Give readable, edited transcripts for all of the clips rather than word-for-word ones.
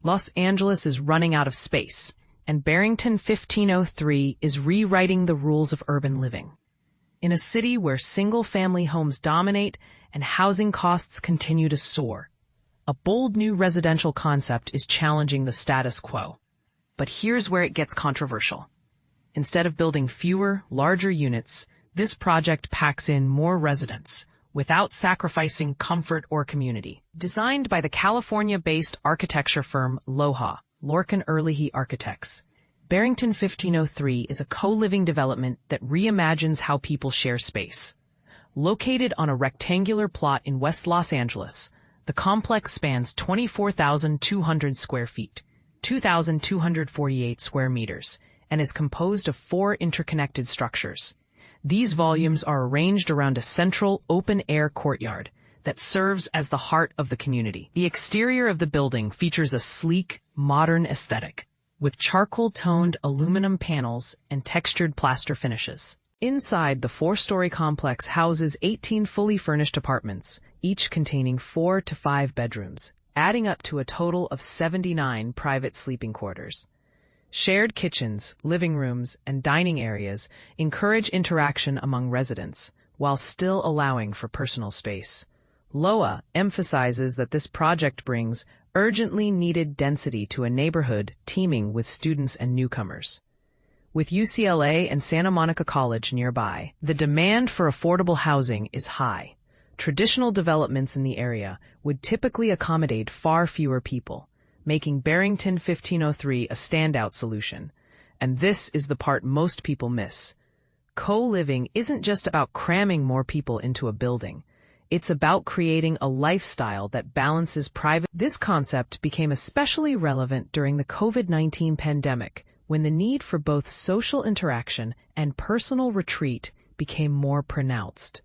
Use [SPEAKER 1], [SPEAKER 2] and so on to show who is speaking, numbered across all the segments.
[SPEAKER 1] Los Angeles is running out of space, and Barrington 1503 is rewriting the rules of urban living. In a city where single-family homes dominate and housing costs continue to soar, a bold new residential concept is challenging the status quo. But here's where it gets controversial. Instead of building fewer, larger units, this project packs in more residents, without sacrificing comfort or community. Designed by the California-based architecture firm LOHA, Lorcan Earlyhe Architects, Barrington 1503 is a co-living development that reimagines how people share space. Located on a rectangular plot in West Los Angeles, the complex spans 24,200 square feet, 2,248 square meters, and is composed of 4 interconnected structures. These volumes are arranged around a central, open-air courtyard that serves as the heart of the community. The exterior of the building features a sleek, modern aesthetic, with charcoal-toned aluminum panels and textured plaster finishes. Inside, the 4-story complex houses 18 fully furnished apartments, each containing 4 to 5 bedrooms, adding up to a total of 79 private sleeping quarters. Shared kitchens, living rooms, and dining areas encourage interaction among residents, while still allowing for personal space. LOHA emphasizes that this project brings urgently needed density to a neighborhood teeming with students and newcomers. With UCLA and Santa Monica College nearby, the demand for affordable housing is high. Traditional developments in the area would typically accommodate far fewer people, making Barrington 1503 a standout solution. And this is the part most people miss. Co-living isn't just about cramming more people into a building. It's about creating a lifestyle that balances private. This concept became especially relevant during the COVID-19 pandemic, when the need for both social interaction and personal retreat became more pronounced.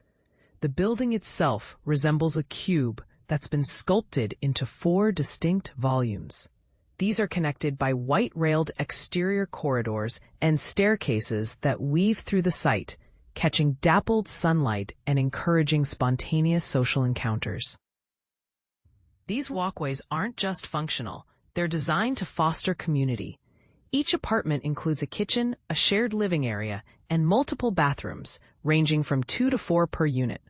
[SPEAKER 1] The building itself resembles a cube that's been sculpted into 4 distinct volumes. These are connected by white-railed exterior corridors and staircases that weave through the site, catching dappled sunlight and encouraging spontaneous social encounters. These walkways aren't just functional, they're designed to foster community. Each apartment includes a kitchen, a shared living area, and multiple bathrooms, ranging from 2 to 4 per unit.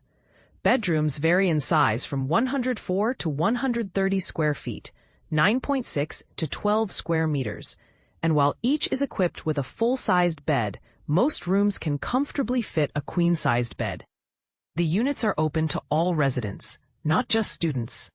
[SPEAKER 1] Bedrooms vary in size from 104 to 130 square feet, 9.6 to 12 square meters, and while each is equipped with a full-sized bed, most rooms can comfortably fit a queen-sized bed. The units are open to all residents, not just students,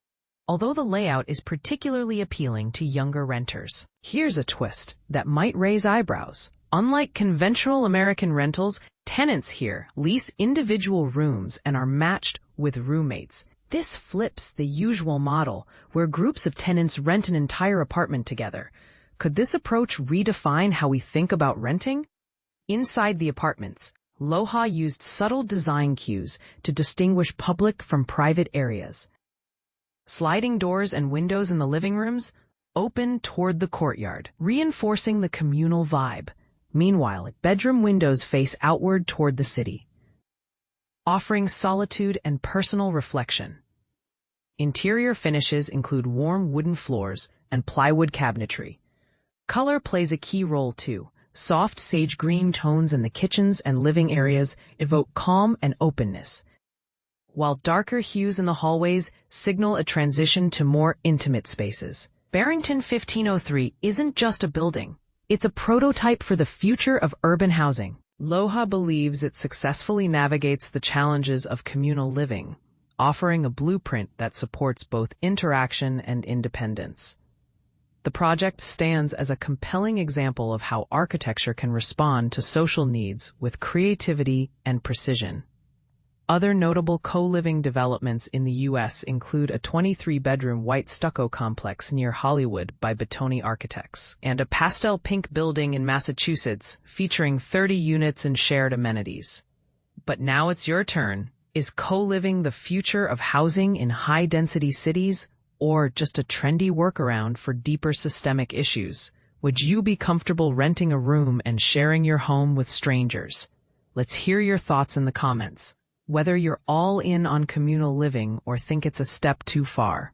[SPEAKER 1] although the layout is particularly appealing to younger renters. Here's a twist that might raise eyebrows. Unlike conventional American rentals, tenants here lease individual rooms and are matched with roommates. This flips the usual model, where groups of tenants rent an entire apartment together. Could this approach redefine how we think about renting? Inside the apartments, LOHA used subtle design cues to distinguish public from private areas. Sliding doors and windows in the living rooms open toward the courtyard, reinforcing the communal vibe. Meanwhile, bedroom windows face outward toward the city, offering solitude and personal reflection. Interior finishes include warm wooden floors and plywood cabinetry. Color plays a key role too. Soft sage green tones in the kitchens and living areas evoke calm and openness, while darker hues in the hallways signal a transition to more intimate spaces. Barrington 1503 isn't just a building. It's a prototype for the future of urban housing. LOHA believes it successfully navigates the challenges of communal living, offering a blueprint that supports both interaction and independence. The project stands as a compelling example of how architecture can respond to social needs with creativity and precision. Other notable co-living developments in the U.S. include a 23-bedroom white stucco complex near Hollywood by Bottoni Architects, and a pastel pink building in Massachusetts featuring 30 units and shared amenities. But now it's your turn. Is co-living the future of housing in high-density cities, or just a trendy workaround for deeper systemic issues? Would you be comfortable renting a room and sharing your home with strangers? Let's hear your thoughts in the comments. Whether you're all in on communal living or think it's a step too far.